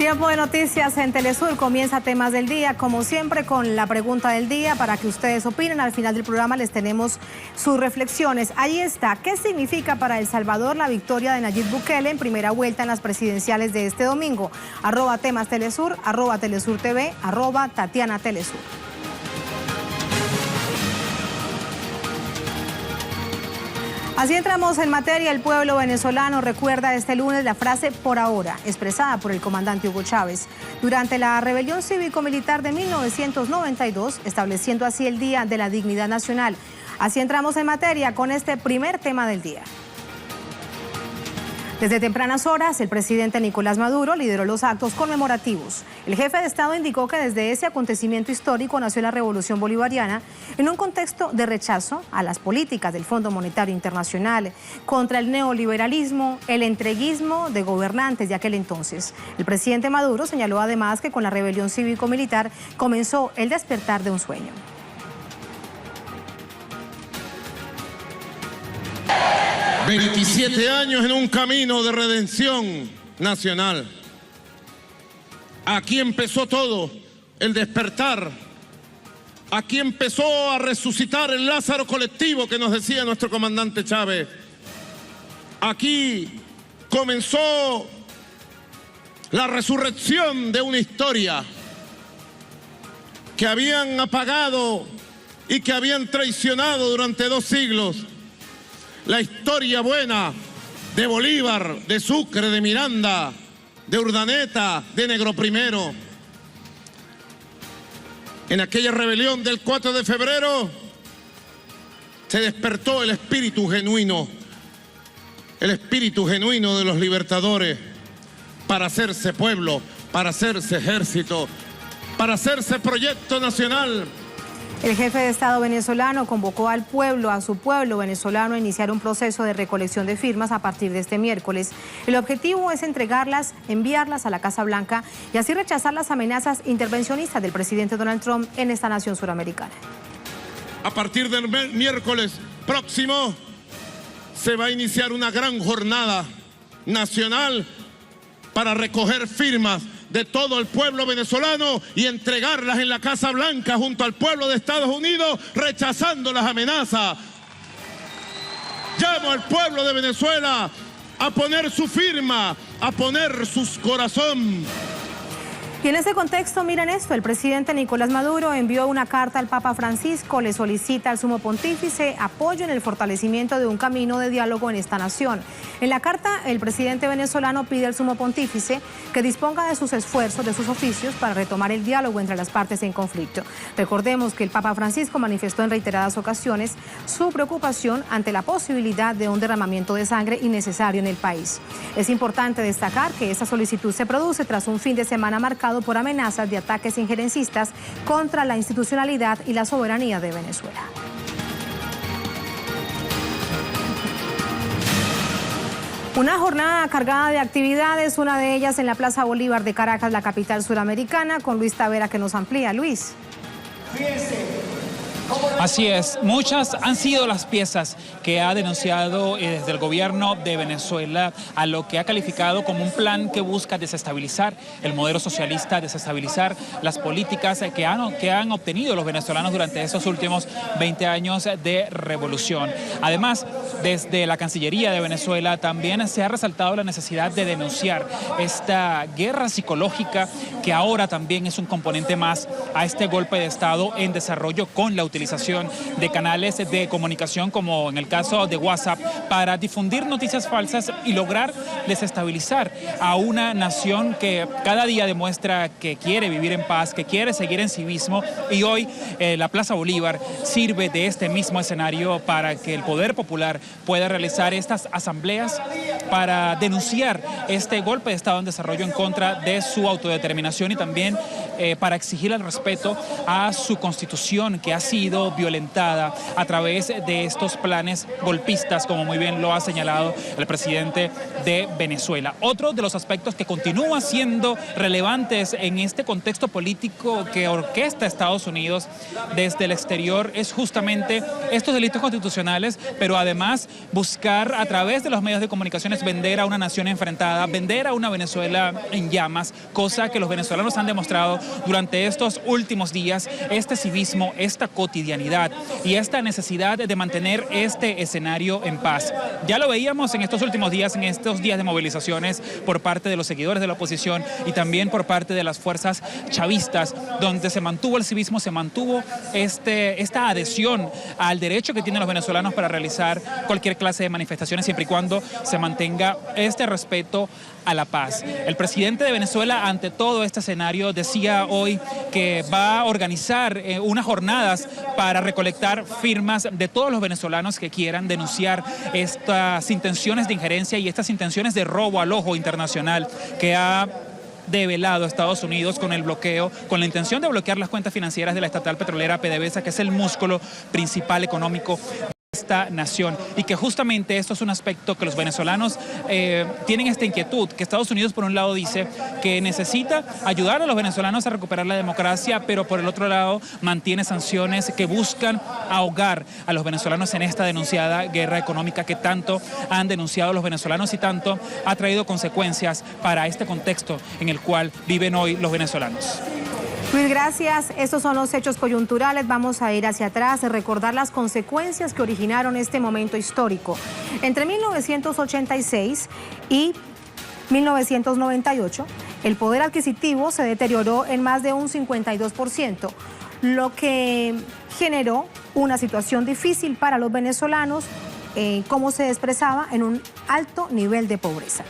Tiempo de noticias en Telesur, comienza Temas del Día, como siempre con la pregunta del día para que ustedes opinen. Al final del programa les tenemos sus reflexiones. Ahí está, ¿qué significa para El Salvador la victoria de Nayib Bukele en primera vuelta en las presidenciales de este domingo? @temas Telesur, @Telesur TV, @Tatiana Telesur. Así entramos en materia. El pueblo venezolano recuerda este lunes la frase "por ahora", expresada por el comandante Hugo Chávez durante la rebelión cívico-militar de 1992, estableciendo así el Día de la Dignidad Nacional. Así entramos en materia con este primer tema del día. Desde tempranas horas, el presidente Nicolás Maduro lideró los actos conmemorativos. El jefe de Estado indicó que desde ese acontecimiento histórico nació la Revolución Bolivariana en un contexto de rechazo a las políticas del Fondo Monetario Internacional, contra el neoliberalismo, el entreguismo de gobernantes de aquel entonces. El presidente Maduro señaló además que con la rebelión cívico-militar comenzó el despertar de un sueño. 27 años en un camino de redención nacional. Aquí empezó todo, el despertar. Aquí empezó a resucitar el Lázaro colectivo que nos decía nuestro comandante Chávez. Aquí comenzó la resurrección de una historia que habían apagado y que habían traicionado durante 2 siglos. La historia buena de Bolívar, de Sucre, de Miranda, de Urdaneta, de Negro Primero. En aquella rebelión del 4 de febrero se despertó el espíritu genuino de los libertadores para hacerse pueblo, para hacerse ejército, para hacerse proyecto nacional. El jefe de Estado venezolano convocó al pueblo, a su pueblo venezolano, a iniciar un proceso de recolección de firmas a partir de este miércoles. El objetivo es entregarlas, enviarlas a la Casa Blanca y así rechazar las amenazas intervencionistas del presidente Donald Trump en esta nación suramericana. A partir del miércoles próximo se va a iniciar una gran jornada nacional para recoger firmas de todo el pueblo venezolano y entregarlas en la Casa Blanca junto al pueblo de Estados Unidos, rechazando las amenazas. Llamo al pueblo de Venezuela a poner su firma, a poner su corazón. Y en ese contexto, miren esto, el presidente Nicolás Maduro envió una carta al Papa Francisco, le solicita al Sumo Pontífice apoyo en el fortalecimiento de un camino de diálogo en esta nación. En la carta, el presidente venezolano pide al Sumo Pontífice que disponga de sus esfuerzos, de sus oficios, para retomar el diálogo entre las partes en conflicto. Recordemos que el Papa Francisco manifestó en reiteradas ocasiones su preocupación ante la posibilidad de un derramamiento de sangre innecesario en el país. Es importante destacar que esta solicitud se produce tras un fin de semana marcado por amenazas de ataques injerencistas contra la institucionalidad y la soberanía de Venezuela. Una jornada cargada de actividades, una de ellas en la Plaza Bolívar de Caracas, la capital suramericana, con Luis Tavera que nos amplía. Luis. Así es, muchas han sido las piezas que ha denunciado desde el gobierno de Venezuela a lo que ha calificado como un plan que busca desestabilizar el modelo socialista, desestabilizar las políticas que han obtenido los venezolanos durante estos últimos 20 años de revolución. Además, desde la Cancillería de Venezuela también se ha resaltado la necesidad de denunciar esta guerra psicológica que ahora también es un componente más a este golpe de Estado en desarrollo con la utilización de canales de comunicación como en el caso de WhatsApp para difundir noticias falsas y lograr desestabilizar a una nación que cada día demuestra que quiere vivir en paz, que quiere seguir en civismo, y hoy la Plaza Bolívar sirve de este mismo escenario para que el poder popular pueda realizar estas asambleas para denunciar este golpe de Estado en desarrollo en contra de su autodeterminación y también para exigir el respeto a su constitución, que ha sido violentada a través de estos planes golpistas, como muy bien lo ha señalado el presidente de Venezuela. Otro de los aspectos que continúa siendo relevantes en este contexto político que orquesta Estados Unidos desde el exterior es justamente estos delitos constitucionales, pero además buscar a través de los medios de comunicaciones vender a una nación enfrentada, vender a una Venezuela en llamas, cosa que los venezolanos han demostrado durante estos últimos días, este civismo, esta cotidianidad y esta necesidad de mantener este escenario en paz. Ya lo veíamos en estos últimos días, en estos días de movilizaciones por parte de los seguidores de la oposición y también por parte de las fuerzas chavistas, donde se mantuvo el civismo, se mantuvo esta adhesión al derecho que tienen los venezolanos para realizar cualquier clase de manifestaciones, siempre y cuando se mantenga este respeto a la paz. El presidente de Venezuela, ante todo este escenario, decía hoy que va a organizar unas jornadas para recolectar firmas de todos los venezolanos que quieran denunciar estas intenciones de injerencia y estas intenciones de robo al ojo internacional que ha develado a Estados Unidos con el bloqueo, con la intención de bloquear las cuentas financieras de la estatal petrolera PDVSA, que es el músculo principal económico de esta nación, y que justamente esto es un aspecto que los venezolanos tienen esta inquietud, que Estados Unidos por un lado dice que necesita ayudar a los venezolanos a recuperar la democracia, pero por el otro lado mantiene sanciones que buscan ahogar a los venezolanos en esta denunciada guerra económica que tanto han denunciado los venezolanos y tanto ha traído consecuencias para este contexto en el cual viven hoy los venezolanos. Luis, gracias. Estos son los hechos coyunturales. Vamos a ir hacia atrás y recordar las consecuencias que originaron este momento histórico. Entre 1986 y 1998, el poder adquisitivo se deterioró en más de un 52%, lo que generó una situación difícil para los venezolanos, como se expresaba en un alto nivel de pobreza.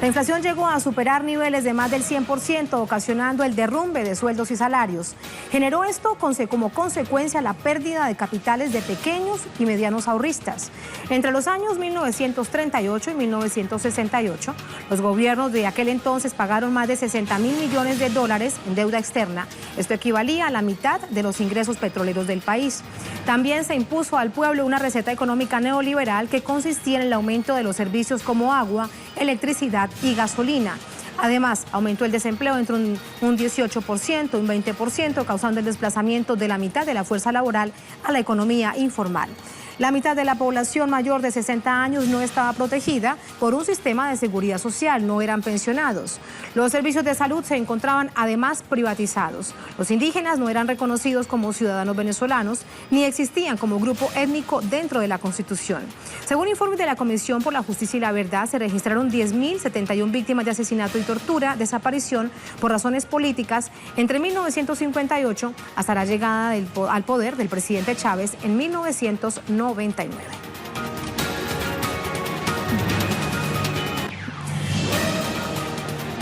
La inflación llegó a superar niveles de más del 100%, ocasionando el derrumbe de sueldos y salarios. Generó esto como consecuencia la pérdida de capitales de pequeños y medianos ahorristas. Entre los años 1938 y 1968, los gobiernos de aquel entonces pagaron más de 60.000 millones de dólares en deuda externa. Esto equivalía a la mitad de los ingresos petroleros del país. También se impuso al pueblo una receta económica neoliberal que consistía en el aumento de los servicios como agua, electricidad y gasolina. Además, aumentó el desempleo entre un 18% y un 20%, causando el desplazamiento de la mitad de la fuerza laboral a la economía informal. La mitad de la población mayor de 60 años no estaba protegida por un sistema de seguridad social, no eran pensionados. Los servicios de salud se encontraban además privatizados. Los indígenas no eran reconocidos como ciudadanos venezolanos ni existían como grupo étnico dentro de la Constitución. Según informes de la Comisión por la Justicia y la Verdad, se registraron 10.071 víctimas de asesinato y tortura, desaparición por razones políticas entre 1958 hasta la llegada al poder del presidente Chávez en 1999.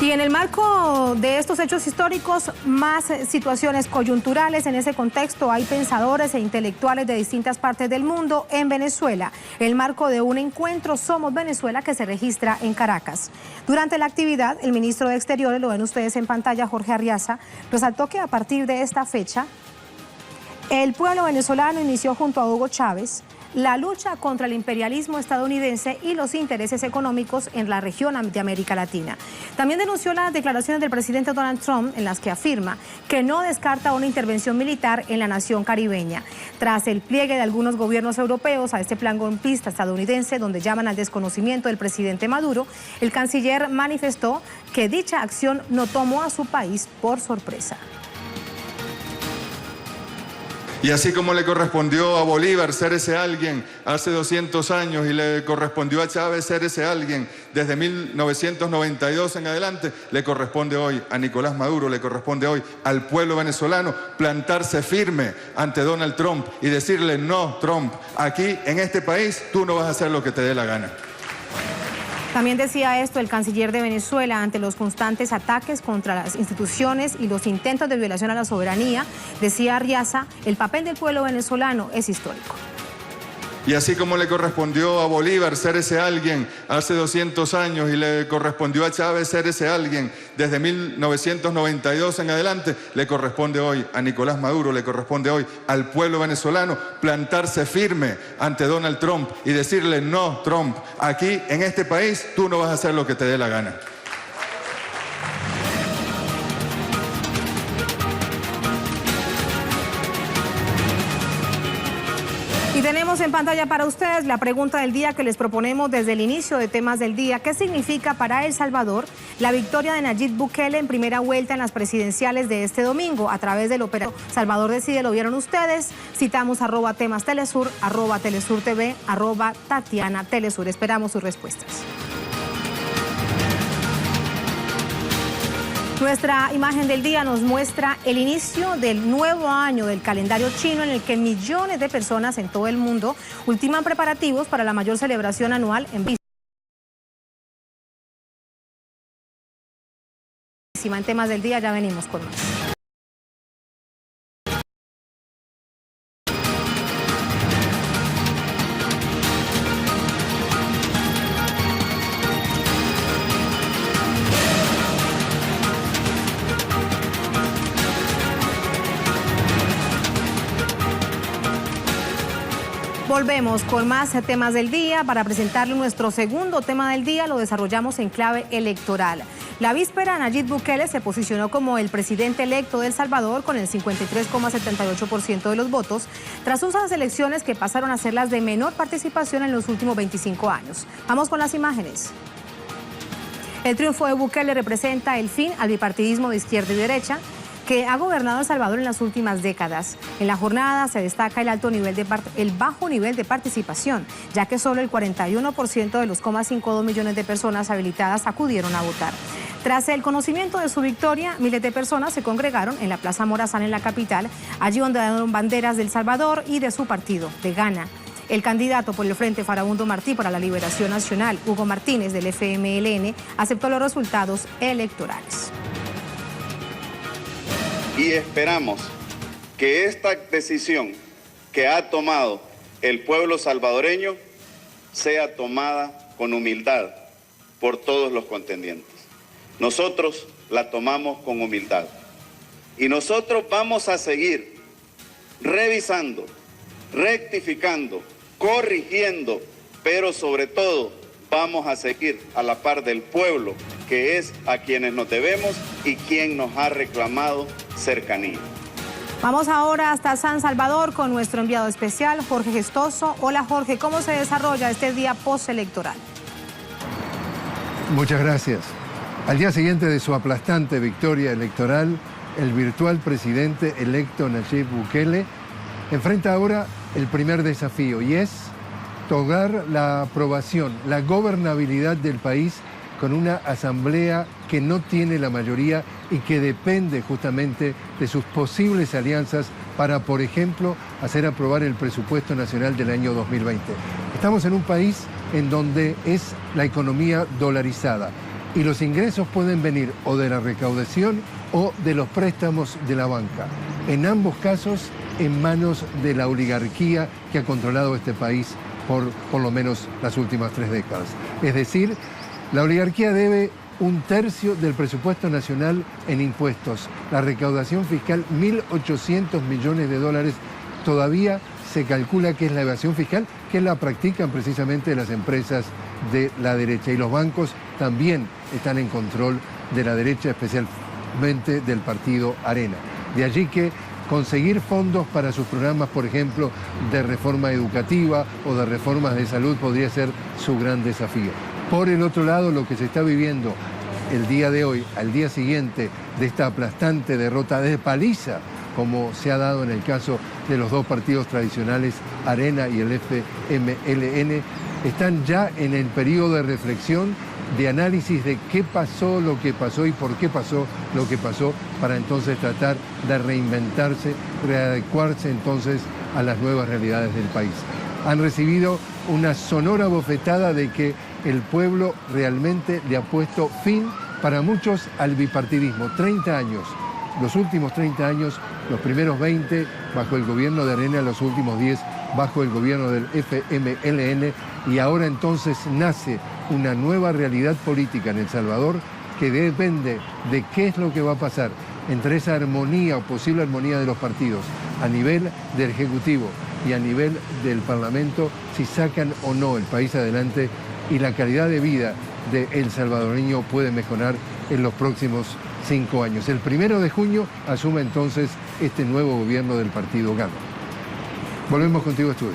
Y en el marco de estos hechos históricos, más situaciones coyunturales. En ese contexto hay pensadores e intelectuales de distintas partes del mundo en Venezuela, en el marco de un encuentro Somos Venezuela que se registra en Caracas. Durante la actividad, el ministro de Exteriores, lo ven ustedes en pantalla, Jorge Arriaza, resaltó que a partir de esta fecha, el pueblo venezolano inició junto a Hugo Chávez la lucha contra el imperialismo estadounidense y los intereses económicos en la región de América Latina. También denunció las declaraciones del presidente Donald Trump en las que afirma que no descarta una intervención militar en la nación caribeña. Tras el pliegue de algunos gobiernos europeos a este plan golpista estadounidense, donde llaman al desconocimiento del presidente Maduro, el canciller manifestó que dicha acción no tomó a su país por sorpresa. Y así como le correspondió a Bolívar ser ese alguien hace 200 años y le correspondió a Chávez ser ese alguien desde 1992 en adelante, le corresponde hoy a Nicolás Maduro, le corresponde hoy al pueblo venezolano plantarse firme ante Donald Trump y decirle: no, Trump, aquí en este país tú no vas a hacer lo que te dé la gana. También decía esto el canciller de Venezuela ante los constantes ataques contra las instituciones y los intentos de violación a la soberanía. Decía Arriaza, el papel del pueblo venezolano es histórico. Y así como le correspondió a Bolívar ser ese alguien hace 200 años y le correspondió a Chávez ser ese alguien desde 1992 en adelante, le corresponde hoy a Nicolás Maduro, le corresponde hoy al pueblo venezolano plantarse firme ante Donald Trump y decirle: no, Trump, aquí en este país tú no vas a hacer lo que te dé la gana. Y tenemos en pantalla para ustedes la pregunta del día que les proponemos desde el inicio de Temas del Día. ¿Qué significa para El Salvador la victoria de Nayib Bukele en primera vuelta en las presidenciales de este domingo? A través del operativo Salvador Decide lo vieron ustedes. Citamos @temas Telesur, @Telesur TV, @Tatiana Telesur. Esperamos sus respuestas. Nuestra imagen del día nos muestra el inicio del nuevo año del calendario chino, en el que millones de personas en todo el mundo ultiman preparativos para la mayor celebración anual en Temas del Día. Ya venimos con más. Volvemos con más temas del día. Para presentarle nuestro segundo tema del día, lo desarrollamos en clave electoral. La víspera, Nayib Bukele se posicionó como el presidente electo de El Salvador con el 53,78% de los votos, tras unas elecciones que pasaron a ser las de menor participación en los últimos 25 años. Vamos con las imágenes. El triunfo de Bukele representa el fin al bipartidismo de izquierda y derecha que ha gobernado El Salvador en las últimas décadas. En la jornada se destaca el bajo nivel de participación, ya que solo el 41% de los 0,52 millones de personas habilitadas acudieron a votar. Tras el conocimiento de su victoria, miles de personas se congregaron en la Plaza Morazán en la capital, allí ondearon banderas de El Salvador y de su partido, de Gana. El candidato por el Frente Farabundo Martí para la Liberación Nacional, Hugo Martínez, del FMLN, aceptó los resultados electorales. Y esperamos que esta decisión que ha tomado el pueblo salvadoreño sea tomada con humildad por todos los contendientes. Nosotros la tomamos con humildad. Y nosotros vamos a seguir revisando, rectificando, corrigiendo, pero sobre todo vamos a seguir a la par del pueblo, que es a quienes nos debemos y quien nos ha reclamado cercanía. Vamos ahora hasta San Salvador con nuestro enviado especial, Jorge Gestoso. Hola Jorge, ¿cómo se desarrolla este día postelectoral? Muchas gracias. Al día siguiente de su aplastante victoria electoral, el virtual presidente electo Nayib Bukele enfrenta ahora el primer desafío, y es lograr la aprobación, la gobernabilidad del país con una asamblea que no tiene la mayoría y que depende justamente de sus posibles alianzas para, por ejemplo, hacer aprobar el presupuesto nacional del año 2020. Estamos en un país en donde es la economía dolarizada y los ingresos pueden venir o de la recaudación o de los préstamos de la banca. En ambos casos, en manos de la oligarquía que ha controlado este país por lo menos las últimas 3 décadas. Es decir, la oligarquía debe 1/3 del presupuesto nacional en impuestos. La recaudación fiscal, 1.800 millones de dólares, todavía se calcula que es la evasión fiscal, que la practican precisamente las empresas de la derecha. Y los bancos también están en control de la derecha, especialmente del partido Arena. De allí que conseguir fondos para sus programas, por ejemplo, de reforma educativa o de reformas de salud podría ser su gran desafío. Por el otro lado, lo que se está viviendo el día de hoy, al día siguiente de esta aplastante derrota de paliza, como se ha dado en el caso de los dos partidos tradicionales, Arena y el FMLN, están ya en el periodo de reflexión, de análisis de qué pasó, lo que pasó y por qué pasó lo que pasó, para entonces tratar de reinventarse, readecuarse entonces a las nuevas realidades del país. Han recibido una sonora bofetada de que el pueblo realmente le ha puesto fin para muchos al bipartidismo. 30 años, los últimos 30 años, los primeros 20, bajo el gobierno de Arena, los últimos 10 bajo el gobierno del FMLN, y ahora entonces nace una nueva realidad política en El Salvador que depende de qué es lo que va a pasar entre esa armonía o posible armonía de los partidos a nivel del Ejecutivo y a nivel del Parlamento, si sacan o no el país adelante y la calidad de vida del salvadoreño puede mejorar en los próximos 5 años. El 1 de junio asume entonces este nuevo gobierno del partido Gama. Volvemos contigo a estudios.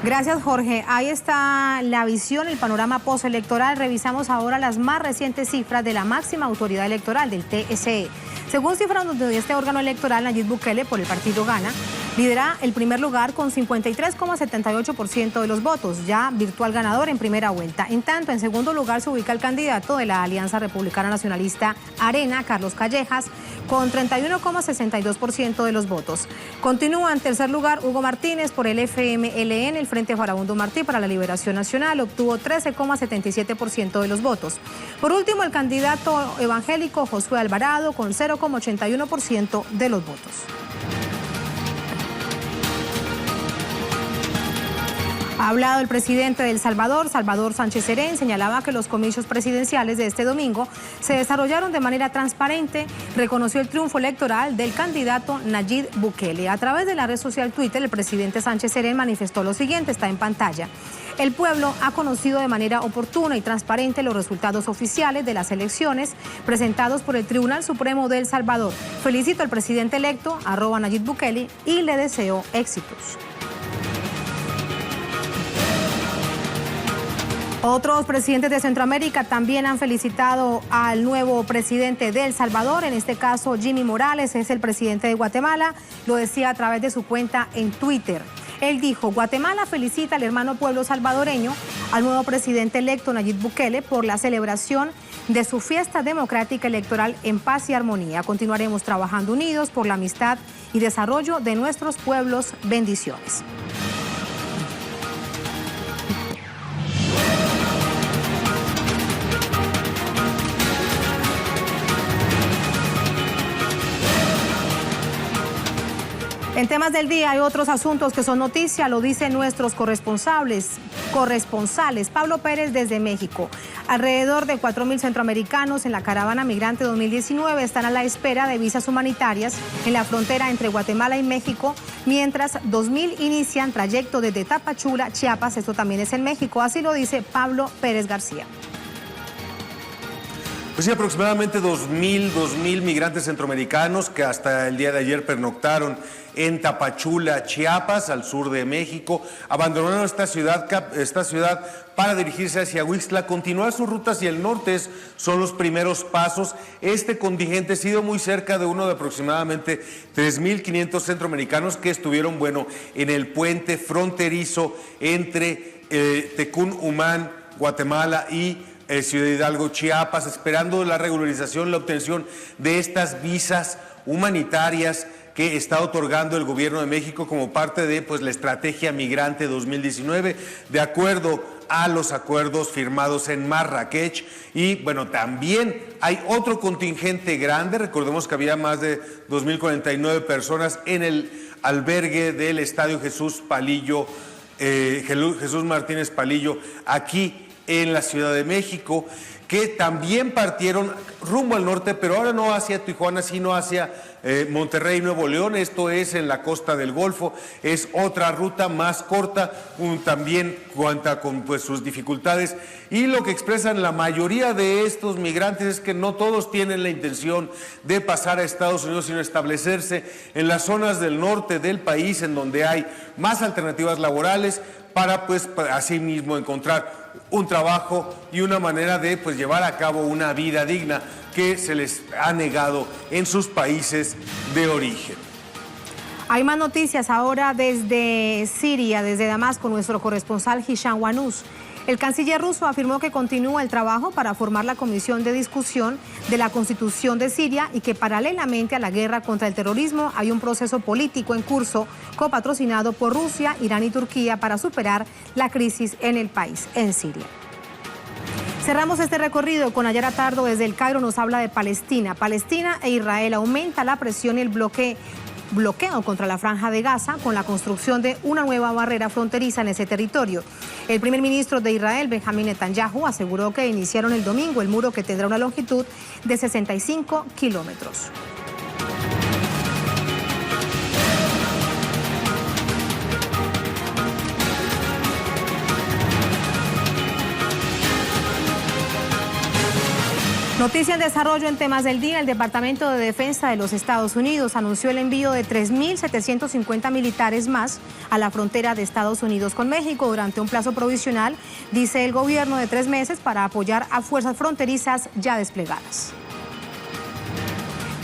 Gracias, Jorge. Ahí está la visión, el panorama postelectoral. Revisamos ahora las más recientes cifras de la máxima autoridad electoral, del TSE. Según cifras de este órgano electoral, Nayib Bukele, por el partido Gana, lidera el primer lugar con 53,78% de los votos, ya virtual ganador en primera vuelta. En tanto, en segundo lugar se ubica el candidato de la Alianza Republicana Nacionalista Arena, Carlos Callejas, con 31,62% de los votos. Continúa en tercer lugar Hugo Martínez por el FMLN, el Frente Farabundo Martí para la Liberación Nacional, obtuvo 13,77% de los votos. Por último, el candidato evangélico Josué Alvarado con 0,81% de los votos. Ha hablado el presidente de El Salvador, Salvador Sánchez Serén, señalaba que los comicios presidenciales de este domingo se desarrollaron de manera transparente, reconoció el triunfo electoral del candidato Nayib Bukele. A través de la red social Twitter, el presidente Sánchez Serén manifestó lo siguiente, está en pantalla. El pueblo ha conocido de manera oportuna y transparente los resultados oficiales de las elecciones presentados por el Tribunal Supremo de El Salvador. Felicito al presidente electo, @Nayib Bukele, y le deseo éxitos. Otros presidentes de Centroamérica también han felicitado al nuevo presidente de El Salvador, en este caso Jimmy Morales, es el presidente de Guatemala, lo decía a través de su cuenta en Twitter. Él dijo, Guatemala felicita al hermano pueblo salvadoreño, al nuevo presidente electo Nayib Bukele por la celebración de su fiesta democrática electoral en paz y armonía. Continuaremos trabajando unidos por la amistad y desarrollo de nuestros pueblos. Bendiciones. En temas del día hay otros asuntos que son noticia, lo dicen nuestros corresponsales. Pablo Pérez desde México. Alrededor de 4.000 centroamericanos en la caravana migrante 2019 están a la espera de visas humanitarias en la frontera entre Guatemala y México, mientras 2.000 inician trayecto desde Tapachula, Chiapas, esto también es en México, así lo dice Pablo Pérez García. Pues sí, aproximadamente 2.000 migrantes centroamericanos que hasta el día de ayer pernoctaron en Tapachula, Chiapas, al sur de México, abandonaron esta ciudad para dirigirse hacia Huixtla. Continuar su ruta hacia el norte son los primeros pasos. Este contingente ha sido muy cerca de uno de aproximadamente 3.500 centroamericanos que estuvieron, en el puente fronterizo entre Tecún Umán, Guatemala y Ciudad Hidalgo, Chiapas, esperando la regularización, la obtención de estas visas humanitarias que está otorgando el gobierno de México como parte de la estrategia migrante 2019, de acuerdo a los acuerdos firmados en Marrakech. Y también hay otro contingente grande, recordemos que había más de 2.049 personas en el albergue del Estadio Jesús Martínez Palillo, aquí en la Ciudad de México, que también partieron rumbo al norte, pero ahora no hacia Tijuana, sino hacia Monterrey, Nuevo León. Esto es en la costa del Golfo, es otra ruta más corta, también cuenta con sus dificultades, y lo que expresan la mayoría de estos migrantes es que no todos tienen la intención de pasar a Estados Unidos, sino establecerse en las zonas del norte del país, en donde hay más alternativas laborales, para así mismo encontrar un trabajo y una manera de llevar a cabo una vida digna que se les ha negado en sus países de origen. Hay más noticias ahora desde Siria, desde Damasco, nuestro corresponsal Hisham Wanous. El canciller ruso afirmó que continúa el trabajo para formar la comisión de discusión de la Constitución de Siria y que paralelamente a la guerra contra el terrorismo hay un proceso político en curso copatrocinado por Rusia, Irán y Turquía para superar la crisis en el país, en Siria. Cerramos este recorrido con Ayara Tardo desde El Cairo, nos habla de Palestina. Palestina e Israel aumenta la presión y el bloque bloqueo contra la Franja de Gaza con la construcción de una nueva barrera fronteriza en ese territorio. El primer ministro de Israel, Benjamín Netanyahu, aseguró que iniciaron el domingo el muro que tendrá una longitud de 65 kilómetros. Noticia en desarrollo en temas del día. El Departamento de Defensa de los Estados Unidos anunció el envío de 3.750 militares más a la frontera de Estados Unidos con México durante un plazo provisional, dice el gobierno, de 3 meses para apoyar a fuerzas fronterizas ya desplegadas.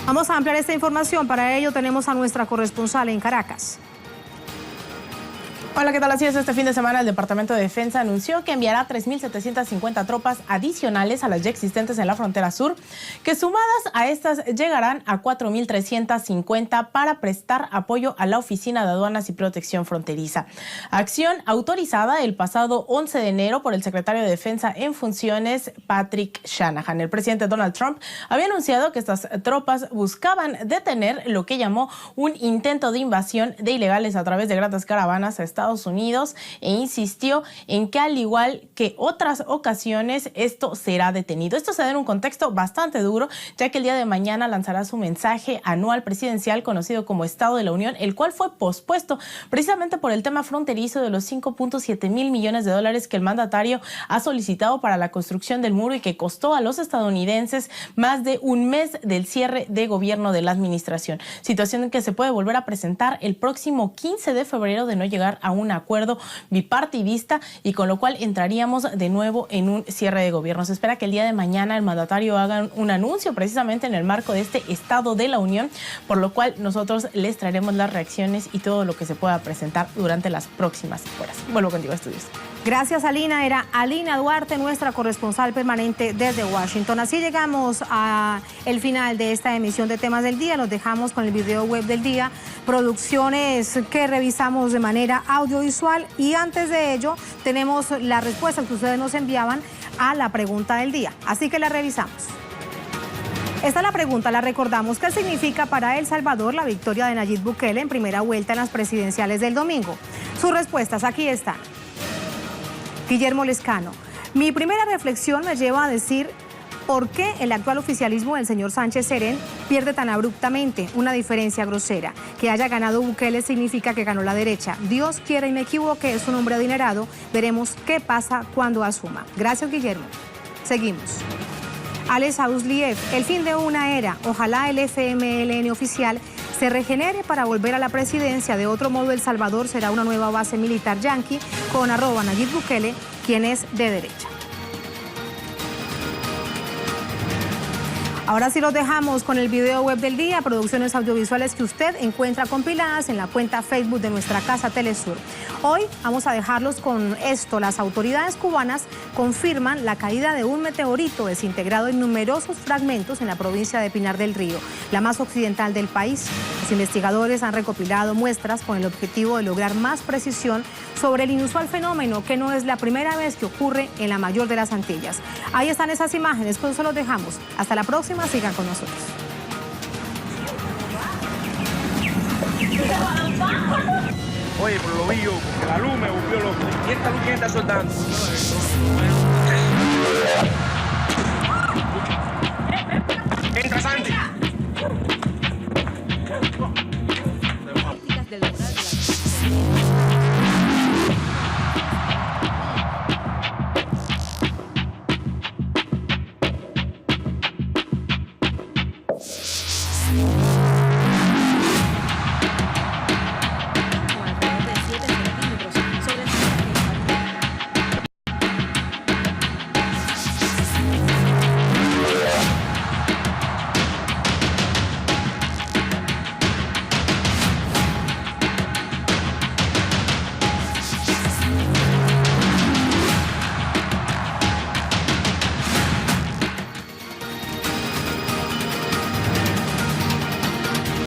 Vamos a ampliar esta información. Para ello tenemos a nuestra corresponsal en Caracas. Hola, ¿qué tal? Así es, este fin de semana el Departamento de Defensa anunció que enviará 3.750 tropas adicionales a las ya existentes en la frontera sur, que sumadas a estas llegarán a 4.350 para prestar apoyo a la Oficina de Aduanas y Protección Fronteriza. Acción autorizada el pasado 11 de enero por el secretario de Defensa en funciones, Patrick Shanahan. El presidente Donald Trump había anunciado que estas tropas buscaban detener lo que llamó un intento de invasión de ilegales a través de grandes caravanas a Estados Unidos, e insistió en que, al igual que otras ocasiones, esto será detenido. Esto se da en un contexto bastante duro, ya que el día de mañana lanzará su mensaje anual presidencial conocido como Estado de la Unión, el cual fue pospuesto precisamente por el tema fronterizo de los 5.7 mil millones de dólares que el mandatario ha solicitado para la construcción del muro y que costó a los estadounidenses más de un mes del cierre de gobierno de la administración. Situación que se puede volver a presentar el próximo 15 de febrero de no llegar a un acuerdo bipartidista, y con lo cual entraríamos de nuevo en un cierre de gobierno. Se espera que el día de mañana el mandatario haga un anuncio precisamente en el marco de este Estado de la Unión, por lo cual nosotros les traeremos las reacciones y todo lo que se pueda presentar durante las próximas horas. Vuelvo contigo a estudios. Gracias, Alina. Era Alina Duarte, nuestra corresponsal permanente desde Washington. Así llegamos al final de esta emisión de Temas del Día. Los dejamos con el video web del día, producciones que revisamos de manera audiovisual, y antes de ello tenemos las respuestas que ustedes nos enviaban a la pregunta del día. Así que la revisamos. Esta es la pregunta, la recordamos. ¿Qué significa para El Salvador la victoria de Nayib Bukele en primera vuelta en las presidenciales del domingo? Sus respuestas aquí están. Guillermo Lescano: mi primera reflexión me lleva a decir por qué el actual oficialismo del señor Sánchez Serén pierde tan abruptamente. Una diferencia grosera. Que haya ganado Bukele significa que ganó la derecha. Dios quiera y me equivoque, es un hombre adinerado. Veremos qué pasa cuando asuma. Gracias, Guillermo. Seguimos. Alex Ausliev: el fin de una era. Ojalá el FMLN oficial se regenere para volver a la presidencia. De otro modo, El Salvador será una nueva base militar yanqui con @Nayib Bukele, quien es de derecha. Ahora sí los dejamos con el video web del día, producciones audiovisuales que usted encuentra compiladas en la cuenta Facebook de nuestra casa Telesur. Hoy vamos a dejarlos con esto. Las autoridades cubanas confirman la caída de un meteorito desintegrado en numerosos fragmentos en la provincia de Pinar del Río, la más occidental del país. Los investigadores han recopilado muestras con el objetivo de lograr más precisión sobre el inusual fenómeno, que no es la primera vez que ocurre en la mayor de las Antillas. Ahí están esas imágenes, con eso los dejamos. Hasta la próxima, sigan con nosotros. Oye, por lo vi yo, que la luz me volvió loco. ¿Y esta luz quién está soltando? Entra, Sandy.